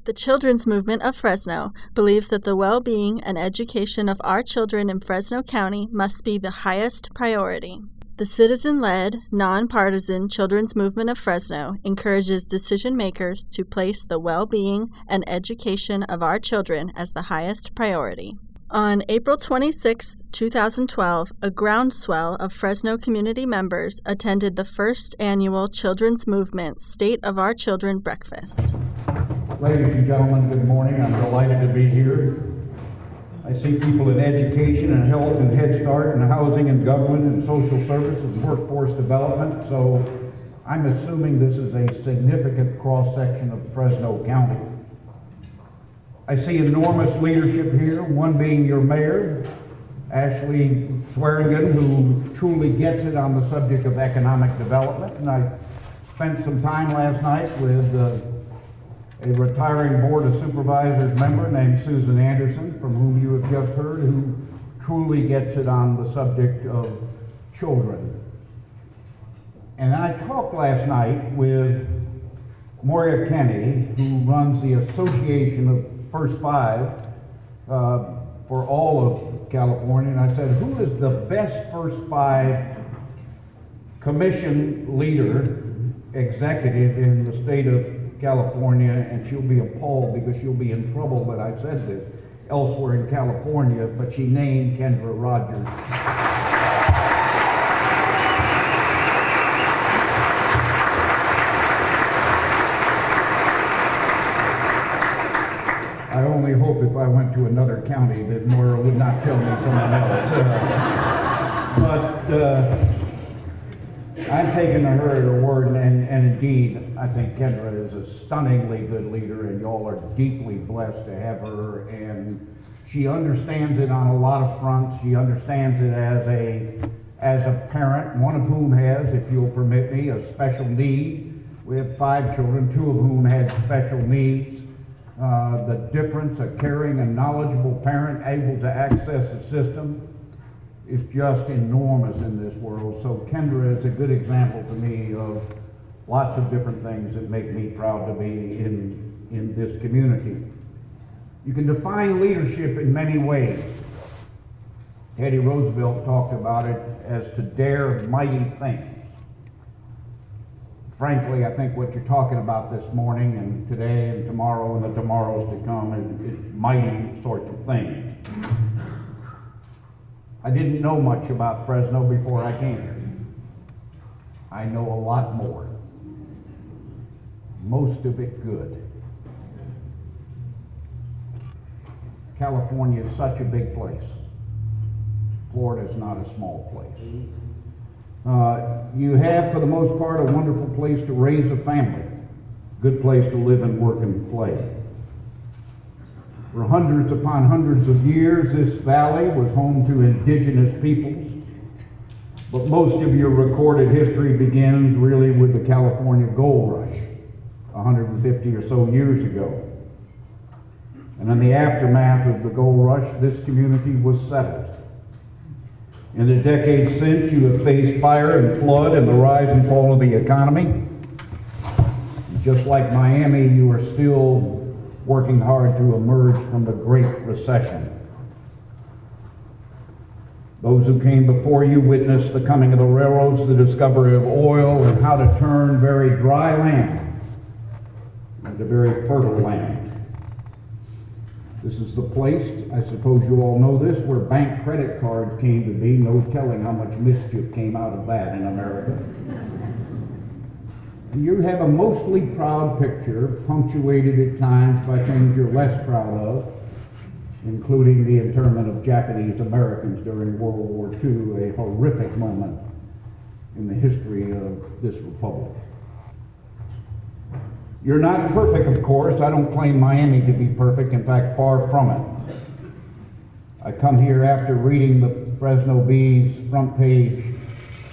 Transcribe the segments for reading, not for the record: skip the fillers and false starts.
The Children's Movement of Fresno believes that the well-being and education of our children in Fresno County must be the highest priority. The citizen-led, nonpartisan Children's Movement of Fresno encourages decision-makers to place the well-being and education of our children as the highest priority. On April 26, 2012, a groundswell of Fresno community members attended the first annual Children's Movement State of Our Children Breakfast. Ladies and gentlemen, good morning. I'm delighted to be here. I see people in education and health and Head Start and housing and government and social services and workforce development, so I'm assuming this is a significant cross-section of Fresno County. I see enormous leadership here, one being your mayor, Ashley Swearingen, who truly gets it on the subject of economic development. And I spent some time last night with a retiring Board of Supervisors member named Susan Anderson, from whom you have just heard, who truly gets it on the subject of children. And I talked last night with Moria Kenny, who runs the Association of First Five for all of California, and I said, who is the best First Five commission leader, executive in the state of California? And she'll be appalled because she'll be in trouble that I said this elsewhere in California, but she named Kendra Rogers. I only hope if I went to another county that Moira would not tell me someone else. I'm taking her at her word, and indeed, I think Kendra is a stunningly good leader, and y'all are deeply blessed to have her, and she understands it on a lot of fronts. She understands it as a parent, one of whom has, if you'll permit me, a special need. We have 5 children, 2 of whom had special needs. The difference, a caring and knowledgeable parent able to access the system is just enormous in this world. So Kendra is a good example to me of lots of different things that make me proud to be in this community. You can define leadership in many ways. Teddy Roosevelt talked about it as to dare mighty things. Frankly, I think what you're talking about this morning and today and tomorrow and the tomorrows to come is mighty sorts of things. I didn't know much about Fresno before I came here. I know a lot more. Most of it good. California is such a big place. Florida is not a small place. You have, for the most part, a wonderful place to raise a family, good place to live and work and play. For hundreds upon hundreds of years, this valley was home to indigenous peoples, but most of your recorded history begins really with the California Gold Rush, 150 or so years ago. And in the aftermath of the gold rush, this community was settled. In the decades since, you have faced fire and flood and the rise and fall of the economy. Just like Miami, you are still working hard to emerge from the Great Recession. Those who came before you witnessed the coming of the railroads, the discovery of oil, and how to turn very dry land into very fertile land. This is the place, I suppose you all know this, where bank credit cards came to be. No telling how much mischief came out of that in America. And you have a mostly proud picture, punctuated at times by things you're less proud of, including the internment of Japanese Americans during World War II, a horrific moment in the history of this republic. You're not perfect, of course. I don't claim Miami to be perfect. In fact, far from it. I come here after reading the Fresno Bee's front page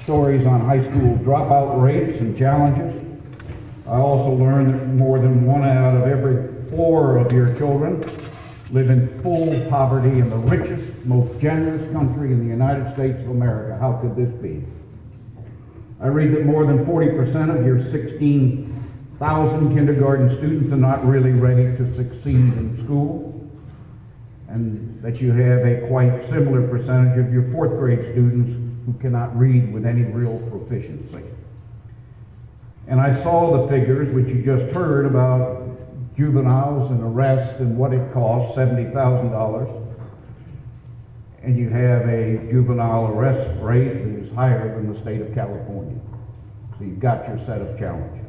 stories on high school dropout rates and challenges. I also learned that more than 1 out of every 4 of your children live in full poverty in the richest, most generous country in the United States of America. How could this be? I read that more than 40% of your 16 1,000 kindergarten students are not really ready to succeed in school, and that you have a quite similar percentage of your fourth grade students who cannot read with any real proficiency. And I saw the figures, which you just heard, about juveniles and arrests and what it costs, $70,000. And you have a juvenile arrest rate that is higher than the state of California. So you've got your set of challenges.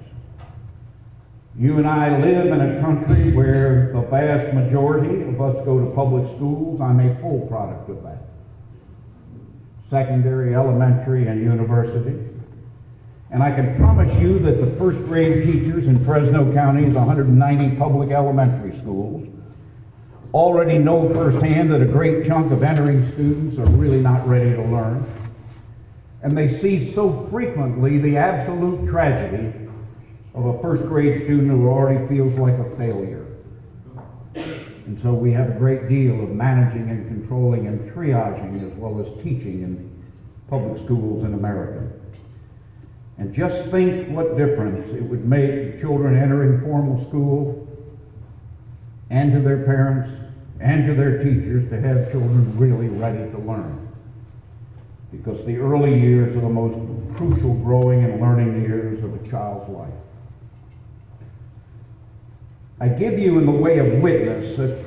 You and I live in a country where the vast majority of us go to public schools. I'm a full product of that. Secondary, elementary, and university. And I can promise you that the first grade teachers in Fresno County's 190 public elementary schools already know firsthand that a great chunk of entering students are really not ready to learn. And they see so frequently the absolute tragedy of a first grade student who already feels like a failure. And so we have a great deal of managing and controlling and triaging as well as teaching in public schools in America. And just think what difference it would make to children entering formal school and to their parents and to their teachers to have children really ready to learn. Because the early years are the most crucial growing and learning years of a child's life. I give you in the way of witness a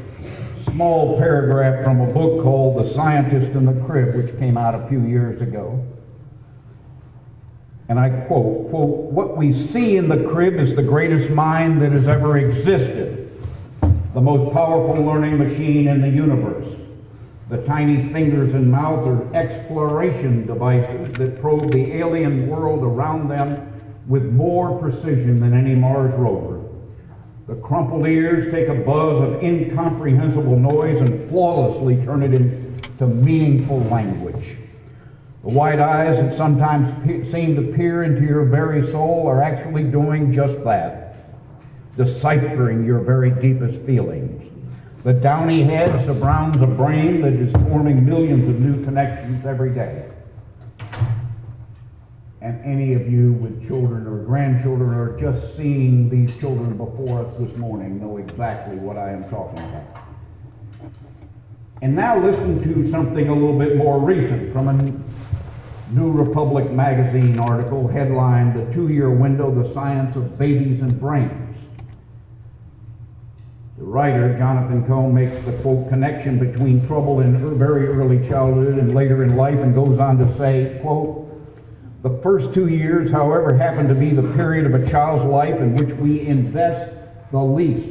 small paragraph from a book called The Scientist in the Crib, which came out a few years ago. And I quote, "What we see in the crib is the greatest mind that has ever existed, the most powerful learning machine in the universe. The tiny fingers and mouth are exploration devices that probe the alien world around them with more precision than any Mars rover. The crumpled ears take a buzz of incomprehensible noise and flawlessly turn it into meaningful language. The wide eyes that sometimes seem to peer into your very soul are actually doing just that, deciphering your very deepest feelings. The downy head surrounds a brain that is forming millions of new connections every day. And any of you with children or grandchildren or just seeing these children before us this morning know exactly what I am talking about." And now listen to something a little bit more recent from a New Republic magazine article headlined "The 2-Year Window, The Science of Babies and Brains." The writer, Jonathan Cohn, makes the, quote, "connection between trouble in very early childhood and later in life," and goes on to say, quote, "The first 2 years, however, happen to be the period of a child's life in which we invest the least.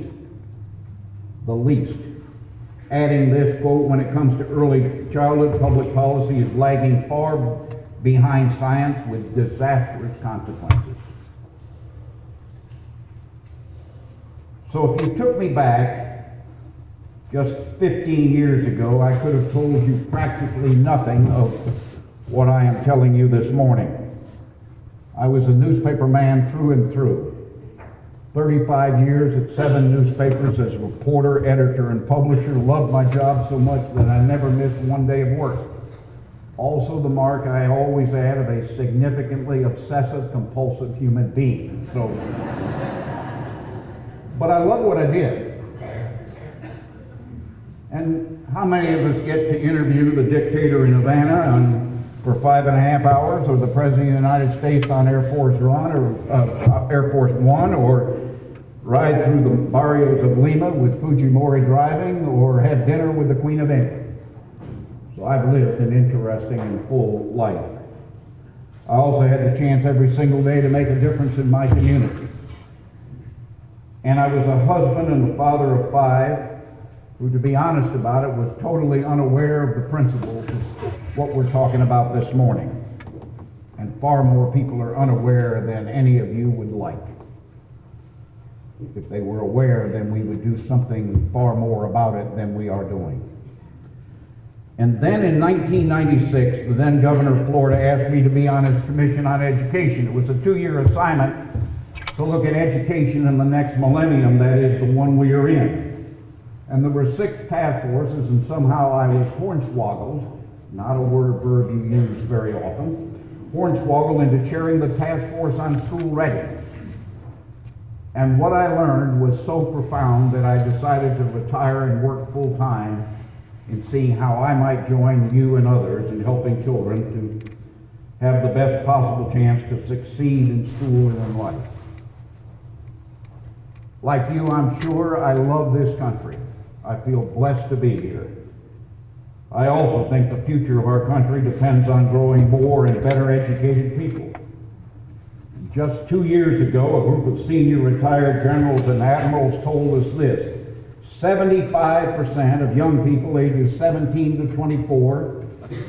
Adding this, quote, "When it comes to early childhood, public policy is lagging far behind science with disastrous consequences." So if you took me back just 15 years ago, I could have told you practically nothing of what I am telling you this morning. I was a newspaper man through and through. 35 years at 7 newspapers as a reporter, editor, and publisher. Loved my job so much that I never missed one day of work. Also the mark I always add of a significantly obsessive, compulsive human being. But I love what I did. And how many of us get to interview the dictator in Havana for 5.5 hours, or the President of the United States on Air Force One, or ride through the barrios of Lima with Fujimori driving, or have dinner with the Queen of England? So I've lived an interesting and full life. I also had the chance every single day to make a difference in my community. And I was a husband and the father of 5, who, to be honest about it, was totally unaware of the principles of what we're talking about this morning. And far more people are unaware than any of you would like. If they were aware, then we would do something far more about it than we are doing. And then in 1996, the then governor of Florida asked me to be on his commission on education. It was a 2-year assignment to look at education in the next millennium, that is, the one we are in. And there were 6 task forces, and somehow I was hornswoggled, not a verb you use very often, hornswoggled into chairing the task force on school readiness. And what I learned was so profound that I decided to retire and work full-time in seeing how I might join you and others in helping children to have the best possible chance to succeed in school and in life. Like you, I'm sure I love this country. I feel blessed to be here. I also think the future of our country depends on growing more and better educated people. Just 2 years ago, a group of senior retired generals and admirals told us this: 75% of young people ages 17 to 24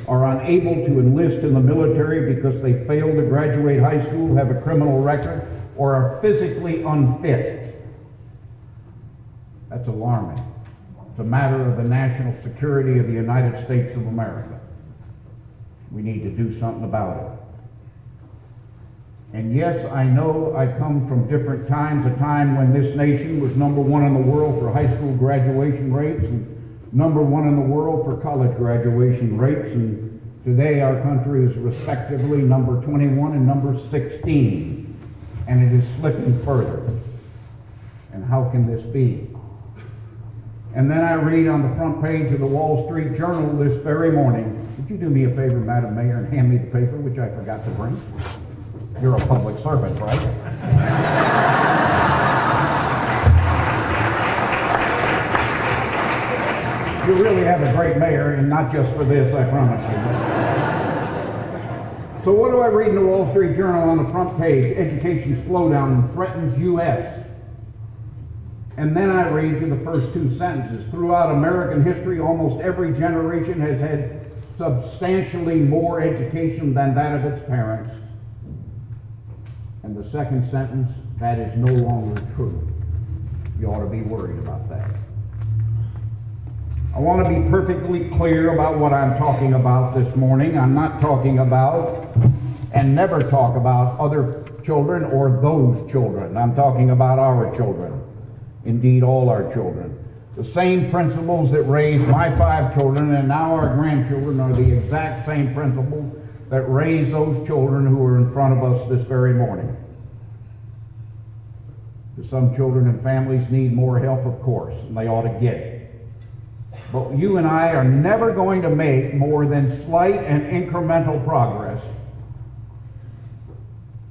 are unable to enlist in the military because they failed to graduate high school, have a criminal record, or are physically unfit. That's alarming. It's a matter of the national security of the United States of America. We need to do something about it. And yes, I know I come from different times, a time when this nation was #1 in the world for high school graduation rates and #1 in the world for college graduation rates, and today our country is respectively number 21 and number 16, and it is slipping further. And how can this be? And then I read on the front page of the Wall Street Journal this very morning, would you do me a favor, Madam Mayor, and hand me the paper, which I forgot to bring? You're a public servant, right? You really have a great mayor, and not just for this, I promise you. So what do I read in the Wall Street Journal on the front page? Education slowdown threatens U.S. And then I read you the first two sentences. Throughout American history, almost every generation has had substantially more education than that of its parents. And the second sentence, that is no longer true. You ought to be worried about that. I want to be perfectly clear about what I'm talking about this morning. I'm not talking about, and never talk about, other children or those children. I'm talking about our children. Indeed, all our children. The same principles that raised my 5 children and now our grandchildren are the exact same principles that raise those children who are in front of us this very morning. Some children and families need more help, of course, and they ought to get it. But you and I are never going to make more than slight and incremental progress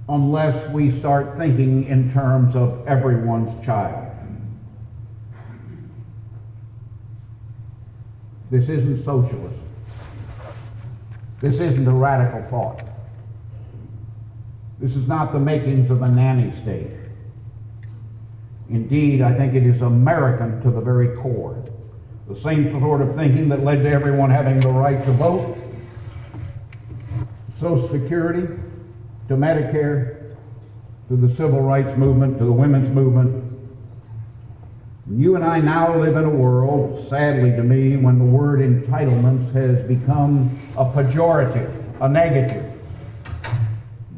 unless we start thinking in terms of everyone's child. This isn't socialism. This isn't a radical thought. This is not the makings of a nanny state. Indeed, I think it is American to the very core. The same sort of thinking that led to everyone having the right to vote, Social Security, to Medicare, to the Civil Rights Movement, to the women's movement. You and I now live in a world, sadly to me, when the word entitlements has become a pejorative, a negative.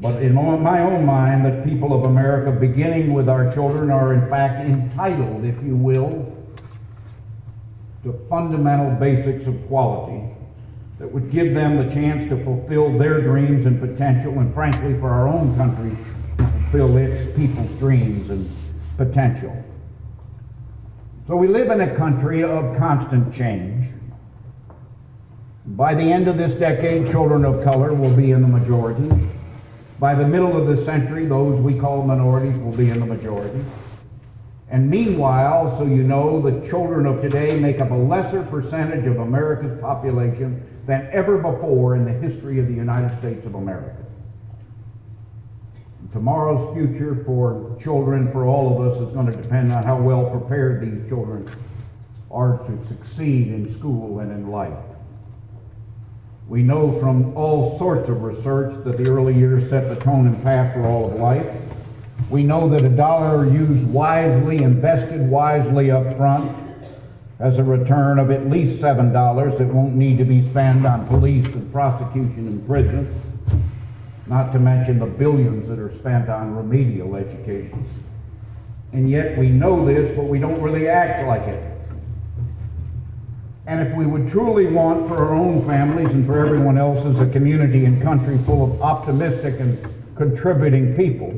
But in my own mind, the people of America, beginning with our children, are in fact entitled, if you will, to fundamental basics of quality that would give them the chance to fulfill their dreams and potential, and frankly, for our own country, to fulfill its people's dreams and potential. So we live in a country of constant change. By the end of this decade, children of color will be in the majority. By the middle of the century, those we call minorities will be in the majority. And meanwhile, so you know, the children of today make up a lesser percentage of America's population than ever before in the history of the United States of America. Tomorrow's future for children, for all of us, is going to depend on how well prepared these children are to succeed in school and in life. We know from all sorts of research that the early years set the tone and path for all of life. We know that a dollar used wisely, invested wisely up front, has a return of at least $7 that won't need to be spent on police and prosecution and prison, not to mention the billions that are spent on remedial education. And yet we know this, but we don't really act like it. And if we would truly want for our own families and for everyone else as a community and country full of optimistic and contributing people,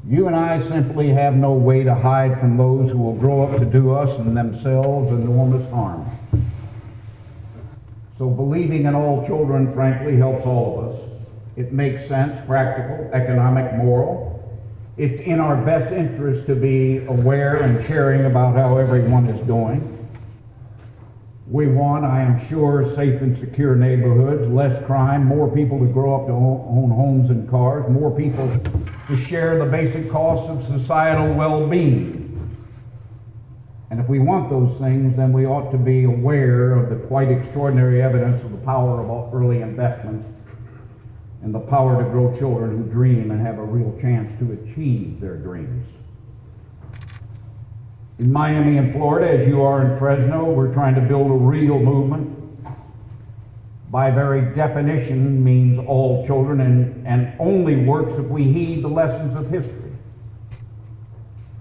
You and I simply have no way to hide from those who will grow up to do us and themselves enormous harm. So believing in all children, frankly, helps all of us. It makes sense, practical, economic, moral. It's in our best interest to be aware and caring about how everyone is doing. We want, I am sure, safe and secure neighborhoods, less crime, more people to grow up to own homes and cars, more people to share the basic costs of societal well-being. And if we want those things, then we ought to be aware of the quite extraordinary evidence of the power of early investment and the power to grow children who dream and have a real chance to achieve their dreams. In Miami and Florida, as you are in Fresno, we're trying to build a real movement. By very definition means all children and only works if we heed the lessons of history.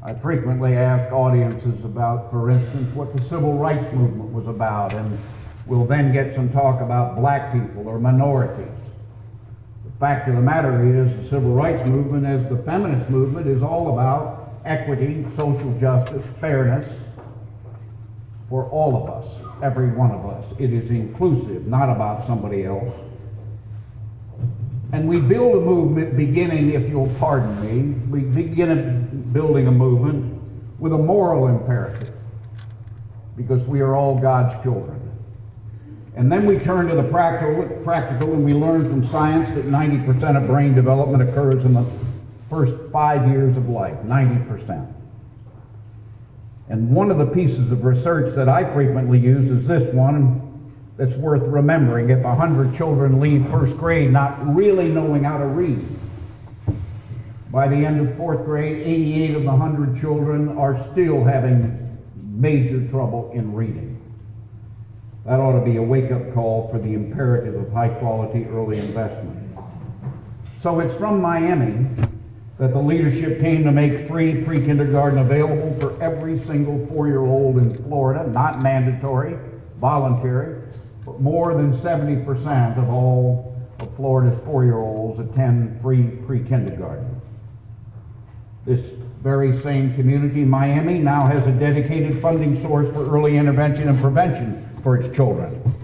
I frequently ask audiences about, for instance, what the civil rights movement was about, and we'll then get some talk about black people or minorities. The fact of the matter is the civil rights movement, as the feminist movement, is all about equity, social justice, fairness for all of us, every one of us. It is inclusive, not about somebody else. And we build a movement beginning, if you'll pardon me, we begin building a movement with a moral imperative, because we are all God's children. And then we turn to the practical, and we learn from science that 90% of brain development occurs in the first 5 years of life, 90%. And one of the pieces of research that I frequently use is this one that's worth remembering. If 100 children leave first grade not really knowing how to read, by the end of fourth grade, 88 of the 100 children are still having major trouble in reading. That ought to be a wake-up call for the imperative of high-quality early investment. So it's from Miami that the leadership came to make free pre-kindergarten available for every single 4-year-old in Florida, not mandatory, voluntary, but more than 70% of all of Florida's 4-year-olds attend free pre-kindergarten. This very same community, Miami, now has a dedicated funding source for early intervention and prevention for its children.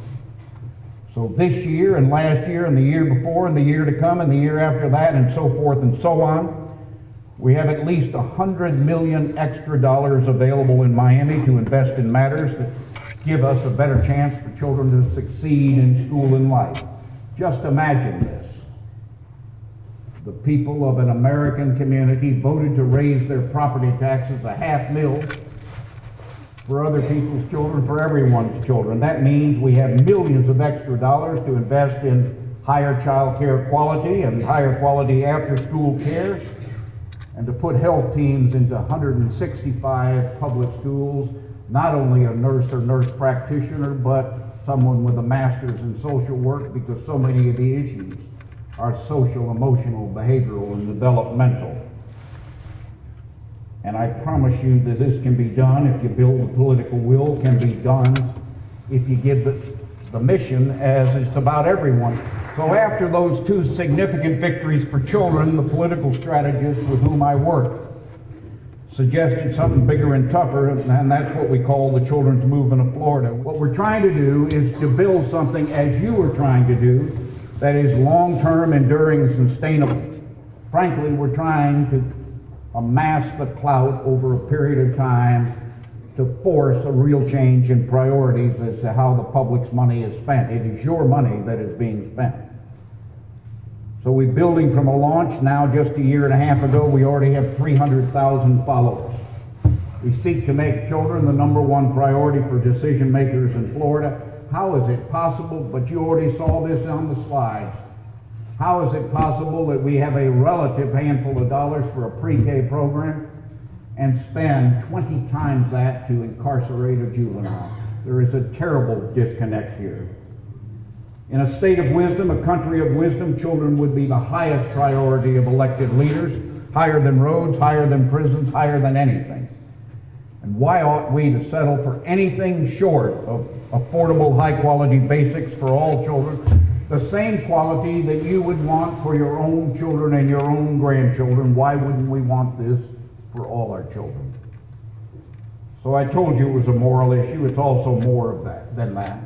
So this year and last year and the year before and the year to come and the year after that and so forth and so on, we have at least $100 million extra dollars available in Miami to invest in matters that give us a better chance for children to succeed in school and life. Just imagine this. The people of an American community voted to raise their property taxes $500,000 for other people's children, for everyone's children. That means we have millions of extra dollars to invest in higher child care quality and higher quality after-school care, and to put health teams into 165 public schools, not only a nurse or nurse practitioner, but someone with a master's in social work, because so many of the issues are social, emotional, behavioral, and developmental. And I promise you that this can be done if you build the political will, can be done if you give the mission, as it's about everyone. So after those two significant victories for children, the political strategists with whom I work suggested something bigger and tougher, and that's what we call the Children's Movement of Florida. What we're trying to do is to build something, as you are trying to do, that is long-term, enduring, and sustainable. Frankly, we're trying to amass the clout over a period of time to force a real change in priorities as to how the public's money is spent. It is your money that is being spent. So we're building from a launch now. Just a year and a half ago, we already have 300,000 followers. We seek to make children the #1 priority for decision makers in Florida. How is it possible? But you already saw this on the slides. How is it possible that we have a relative handful of dollars for a pre-K program and spend 20 times that to incarcerate a juvenile? There is a terrible disconnect here. In a state of wisdom, a country of wisdom, children would be the highest priority of elected leaders, higher than roads, higher than prisons, higher than anything. And why ought we to settle for anything short of affordable, high-quality basics for all children the same quality that you would want for your own children and your own grandchildren. Why wouldn't we want this for all our children? So I told you it was a moral issue. It's also more of that than that.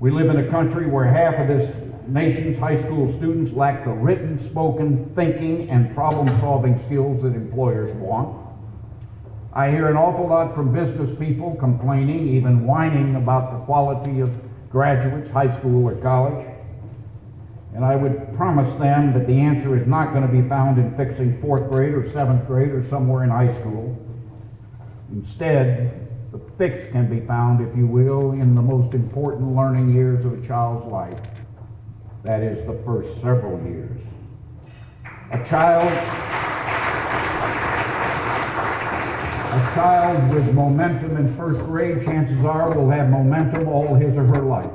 We live in a country where half of this nation's high school students lack the written, spoken, thinking, and problem-solving skills that employers want. I hear an awful lot from business people complaining, even whining about the quality of graduates, high school or college. And I would promise them that the answer is not going to be found in fixing 4th grade or 7th grade or somewhere in high school. Instead, the fix can be found, if you will, in the most important learning years of a child's life. That is, the first several years. A child with momentum in 1st grade, chances are, will have momentum all his or her life.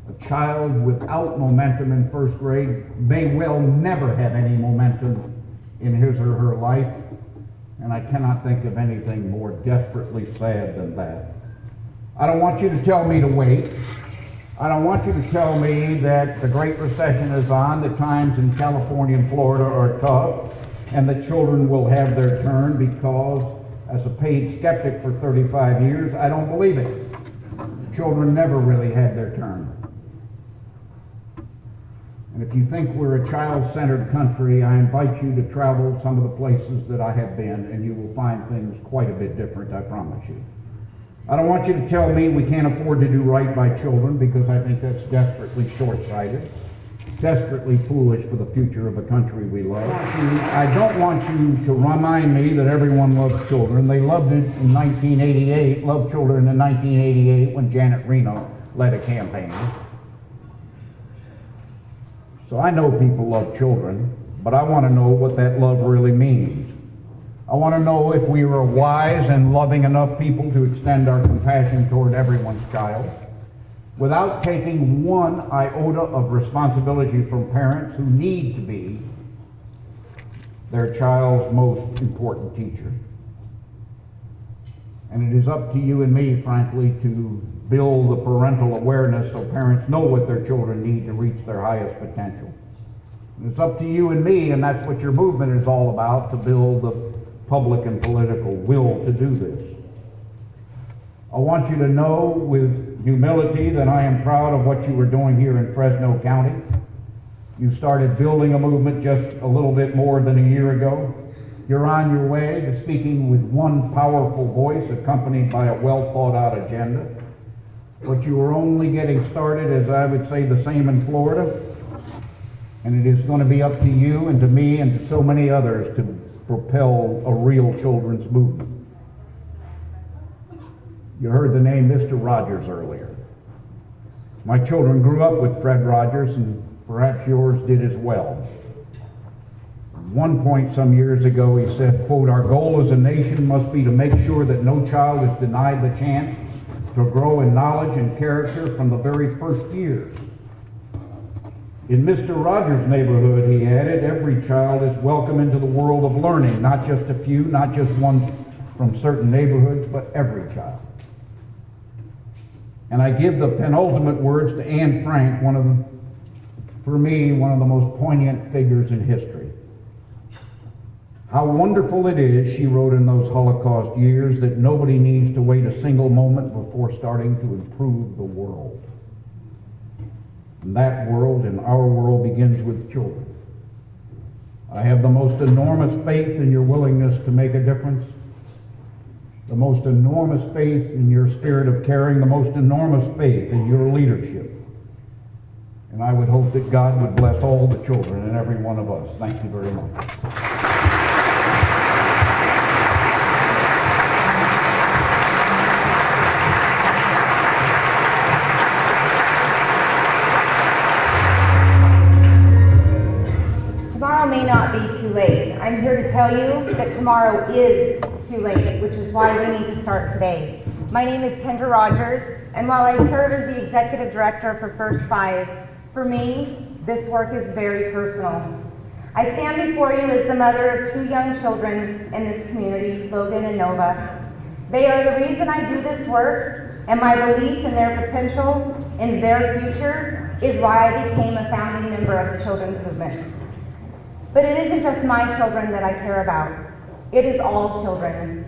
A child without momentum in 1st grade may well never have any momentum in his or her life, and I cannot think of anything more desperately sad than that. I don't want you to tell me to wait. I don't want you to tell me that the Great Recession is on, that times in California and Florida are tough, and that children will have their turn, because as a paid skeptic for 35 years, I don't believe it. Children never really had their turn. And if you think we're a child-centered country, I invite you to travel some of the places that I have been, and you will find things quite a bit different, I promise you. I don't want you to tell me we can't afford to do right by children, because I think that's desperately short-sighted, desperately foolish for the future of a country we love. I don't want you to remind me that everyone loves children. They loved it in 1988, loved children in 1988 when Janet Reno led a campaign. So I know people love children, but I want to know what that love really means. I want to know if we are wise and loving enough people to extend our compassion toward everyone's child, without taking one iota of responsibility from parents who need to be their child's most important teacher. And it is up to you and me, frankly, to build the parental awareness so parents know what their children need to reach their highest potential. And it's up to you and me, and that's what your movement is all about, to build the public and political will to do this. I want you to know with humility that I am proud of what you are doing here in Fresno County. You started building a movement just a little bit more than a year ago. You're on your way to speaking with one powerful voice accompanied by a well-thought-out agenda. But you are only getting started, as I would say the same in Florida. And it is going to be up to you and to me and to so many others to propel a real children's movement. You heard the name Mr. Rogers earlier. My children grew up with Fred Rogers, and perhaps yours did as well. At one point some years ago, he said, quote, "Our goal as a nation must be to make sure that no child is denied the chance to grow in knowledge and character from the very first years." In Mr. Rogers' neighborhood, he added, every child is welcome into the world of learning, not just a few, not just ones from certain neighborhoods, but every child. And I give the penultimate words to Anne Frank, for me, one of the most poignant figures in history. How wonderful it is, she wrote in those Holocaust years, that nobody needs to wait a single moment before starting to improve the world. And that world, and our world, begins with children. I have the most enormous faith in your willingness to make a difference, the most enormous faith in your spirit of caring, the most enormous faith in your leadership. And I would hope that God would bless all the children and every one of us. Thank you very much. Tomorrow may not be too late. I'm here to tell you that tomorrow is too late, which is why we need to start today. My name is Kendra Rogers, and while I serve as the executive director for First 5, for me, this work is very personal. I stand before you as the mother of 2 young children in this community, Logan and Nova. They are the reason I do this work, and my belief in their potential in their future is why I became a founding member of the children's movement. But it isn't just my children that I care about. It is all children.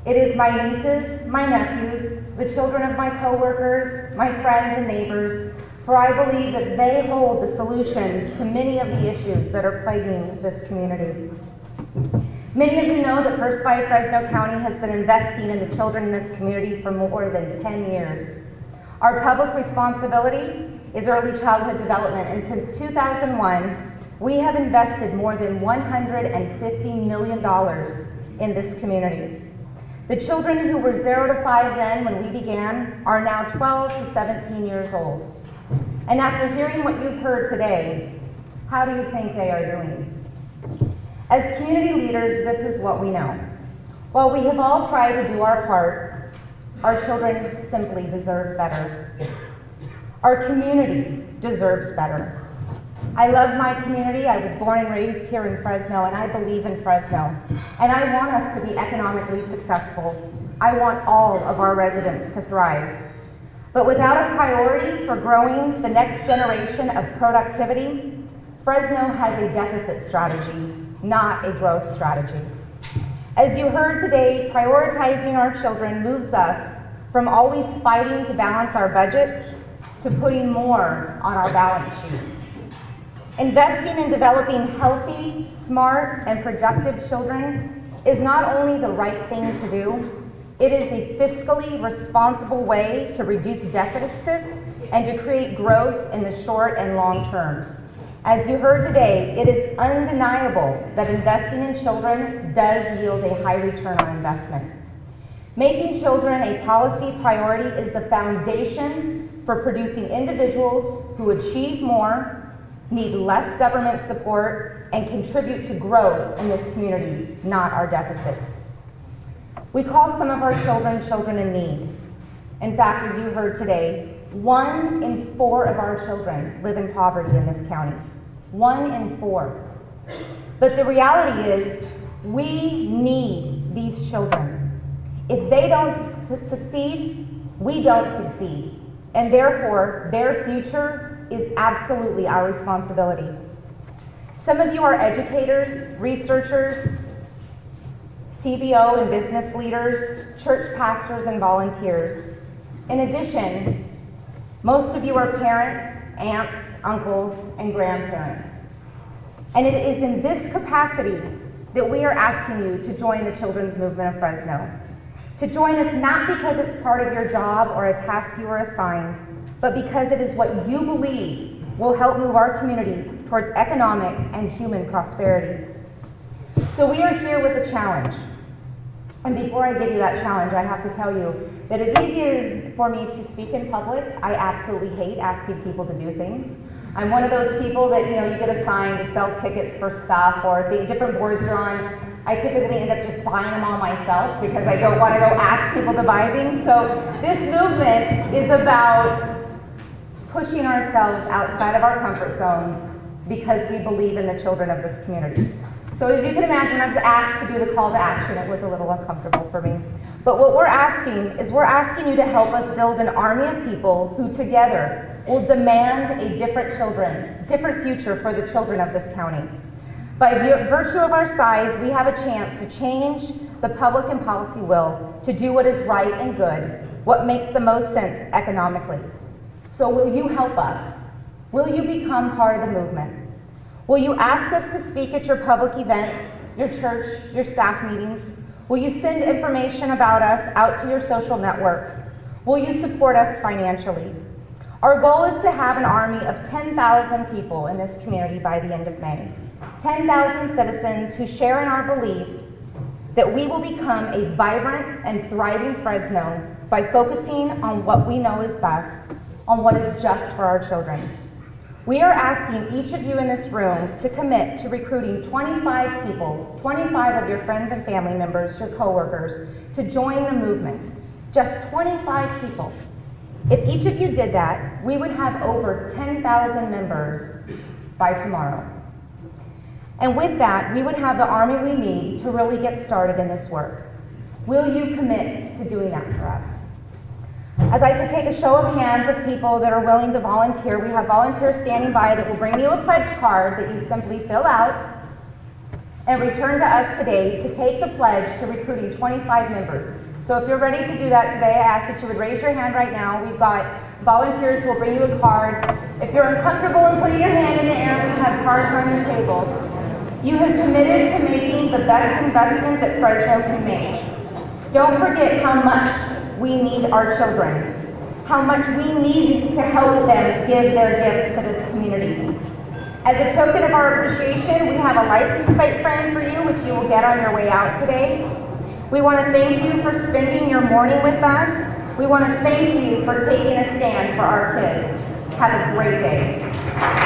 It is my nieces, my nephews, the children of my coworkers, my friends and neighbors, for I believe that they hold the solutions to many of the issues that are plaguing this community. Many of you know that First by Fresno County has been investing in the children in this community for more than 10 years. Our public responsibility is early childhood development, and since 2001, we have invested more than $150 million in this community. The children who were 0 to 5 then when we began are now 12 to 17 years old. And after hearing what you've heard today, how do you think they are doing? As community leaders, this is what we know. While we have all tried to do our part, our children simply deserve better. Our community deserves better. I love my community. I was born and raised here in Fresno, and I believe in Fresno. And I want us to be economically successful. I want all of our residents to thrive. But without a priority for growing the next generation of productivity, Fresno has a deficit strategy, not a growth strategy. As you heard today, prioritizing our children moves us from always fighting to balance our budgets to putting more on our balance sheets. Investing in developing healthy, smart, and productive children is not only the right thing to do, it is a fiscally responsible way to reduce deficits and to create growth in the short and long term. As you heard today, it is undeniable that investing in children does yield a high return on investment. Making children a policy priority is the foundation for producing individuals who achieve more, need less government support, and contribute to growth in this community, not our deficits. We call some of our children children in need. In fact, as you heard today, 1 in 4 of our children live in poverty in this county. 1 in 4. But the reality is, we need these children. If they don't succeed, we don't succeed. And therefore, their future is absolutely our responsibility. Some of you are educators, researchers, CBO and business leaders, church pastors, and volunteers. In addition, most of you are parents, aunts, uncles, and grandparents. And it is in this capacity that we are asking you to join the Children's Movement of Fresno. To join us not because it's part of your job or a task you were assigned, but because it is what you believe will help move our community towards economic and human prosperity. So we are here with a challenge. And before I give you that challenge, I have to tell you that as easy as for me to speak in public, I absolutely hate asking people to do things. I'm one of those people that, you get assigned to sell tickets for stuff or the different boards you're on. I typically end up just buying them all myself because I don't want to go ask people to buy things. So this movement is about pushing ourselves outside of our comfort zones because we believe in the children of this community. So as you can imagine, I was asked to do the call to action. It was a little uncomfortable for me. But what we're asking you to help us build an army of people who together will demand a different future for the children of this county. By virtue of our size, we have a chance to change the public and policy will to do what is right and good, what makes the most sense economically. So will you help us? Will you become part of the movement? Will you ask us to speak at your public events, your church, your staff meetings? Will you send information about us out to your social networks? Will you support us financially? Our goal is to have an army of 10,000 people in this community by the end of May. 10,000 citizens who share in our belief that we will become a vibrant and thriving Fresno by focusing on what we know is best, on what is just for our children. We are asking each of you in this room to commit to recruiting 25 people, 25 of your friends and family members, your coworkers, to join the movement. Just 25 people. If each of you did that, we would have over 10,000 members by tomorrow. And with that, we would have the army we need to really get started in this work. Will you commit to doing that for us? I'd like to take a show of hands of people that are willing to volunteer. We have volunteers standing by that will bring you a pledge card that you simply fill out and return to us today to take the pledge to recruiting 25 members. So if you're ready to do that today, I ask that you would raise your hand right now. We've got volunteers who will bring you a card. If you're uncomfortable in putting your hand in the air, we have cards on your tables. You have committed to making the best investment that Fresno can make. Don't forget how much we need our children, how much we need to help them give their gifts to this community. As a token of our appreciation, we have a license plate frame for you, which you will get on your way out today. We want to thank you for spending your morning with us. We want to thank you for taking a stand for our kids. Have a great day.